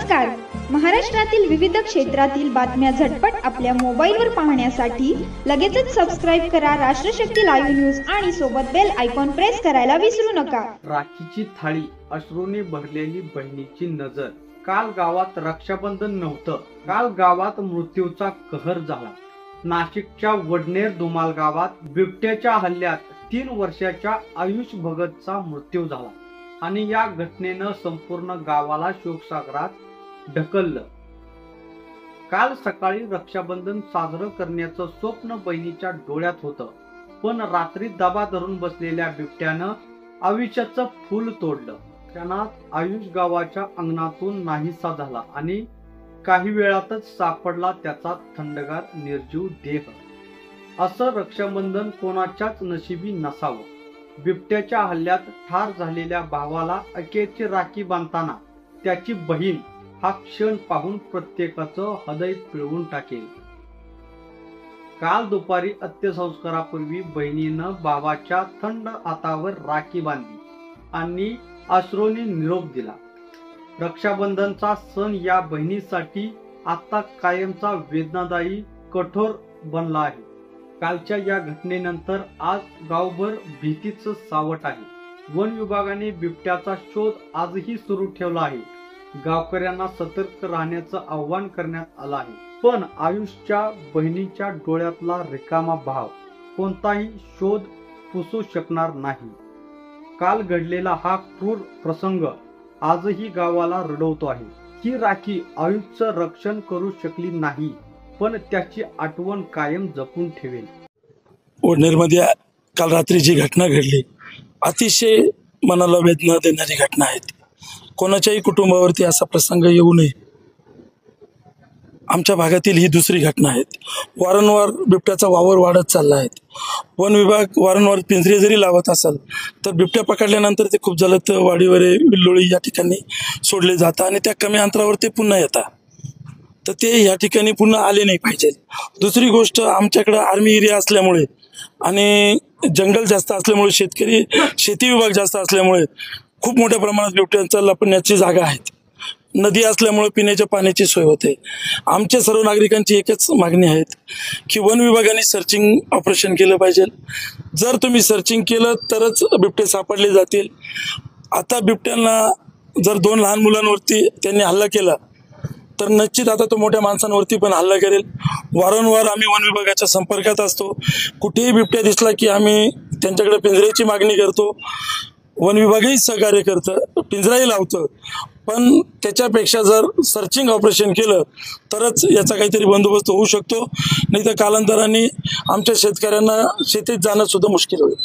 नमस्कार। महाराष्ट्रातील विविध क्षेत्रातील बातम्या झटपट आपल्या मोबाईलवर पाहण्यासाठी लगेचच सबस्क्राइब करा राष्ट्रशक्ती लाईव्ह न्यूज आणि सोबत बेल आयकॉन प्रेस करायला विसरू नका। राखीची थाळी अश्रूने भरलेली बहिणीची नजर। काल गावात रक्षाबंधन नव्हतं, काल गावात मृत्यूचा कहर झाला। नाशिकच्या वडनेर धुमाल गावात बिबट्याच्या हल्ल्यात 3 वर्षाच्या आयुष भगतचा मृत्यू झाला आणि या घटनेनं संपूर्ण गावाला शोकसागरात ढकललं। काल सकाळी रक्षाबंधन साजरं करण्याचं स्वप्न बहिणीच्या डोळ्यात होतं, पण रात्री दबा धरून बसलेल्या बिबट्यानं आयुष्याचं फूल तोडलं। क्षणात आयुष गावाच्या अंगणातून नाहीसा झाला आणि काही वेळातच सापडला त्याचा थंडगार निर्जीव देह। असं रक्षाबंधन कोणाच्याच नशिबी नसावं। बिबट्याच्या हल्ल्यात ठार झालेल्या भावाला अखेरची राखी बांधताना त्याची बहीण हा क्षण पाहून प्रत्येकाचं हृदय पिळवून टाकेल। काल दुपारी अंत्यसंस्कारापूर्वी बहिणीनं भावाच्या थंड हातावर राखी बांधली आणि अश्रूंनी निरोप दिला। रक्षाबंधनचा सण या बहिणीसाठी आता कायमचा वेदनादायी कठोर बनला आहे। कालच्या या घटनेनंतर आज गावभर भीतीचं सावट आहे। वन विभागाने बिबट्याचा शोध आजही सुरू ठेवला आहे। गावकऱ्यांना सतर्क राहण्याचं आवाहन करण्यात आलं आहे, पण आयुषच्या बहिणीच्या डोळ्यातला रिकामा भाव कोणताही शोध पुसू शकणार नाही। काल घडलेला हा क्रूर प्रसंग आजही गावाला रडवतो आहे। ही राखी आयुषचं रक्षण करू शकली नाही, पण त्याची आठवण कायम जपून ठेवेल। वडनेरमध्ये काल रात्री जी घटना घडली, अतिशय मनाला वेदना देणारी घटना आहे। कोणाच्याही कुटुंबावरती असा प्रसंग येऊ नये। आमच्या भागातील ही दुसरी घटना आहे। वारंवार बिबट्याचा वावर वाढत चालला आहे। वन विभाग वारंवार पिंजरे जरी लावत असेल तर बिबट्या पकडल्यानंतर ते खूप जलद वाडीवरे विल्लोळी या ठिकाणी सोडले जातात आणि त्या कमी अंतरावर ते पुन्हा येतात, तर ते या ठिकाणी पुन्हा आले नाही पाहिजे। दुसरी गोष्ट, आमच्याकडे आर्मी एरिया असल्यामुळे आणि जंगल जास्त असल्यामुळे शेती विभाग जास्त असल्यामुळे खूप मोठ्या प्रमाणात बिबट्यांचा लपण्याची जागा आहेत। नदी असल्यामुळे पिण्याच्या पाण्याची सोय होते। आमच्या सर्व नागरिकांची एकच मागणी आहे की वन विभागाने सर्चिंग ऑपरेशन केलं पाहिजे। जर तुम्ही सर्चिंग केलं तरच बिबटे सापडले जातील। आता बिबट्यांना जर 2 लहान मुलांवरती त्यांनी हल्ला केला तर निश्चित आता तो मोठ्या माणसांवरती पण हल्ला करेल। वारंवार आम्ही वन विभागाच्या संपर्कात असतो। कुठेही बिबट्या दिसला की आम्ही त्यांच्याकडे पिंजऱ्याची मागणी करतो। वन विभागही सहकार्य करतं, पिंजराही लावतं, पण त्याच्यापेक्षा जर सर्चिंग ऑपरेशन केलं तरच याचा काहीतरी बंदोबस्त होऊ शकतो, नाही तर कालांतराने आमच्या शेतकऱ्यांना शेतीत जाणं सुद्धा मुश्किल होईल।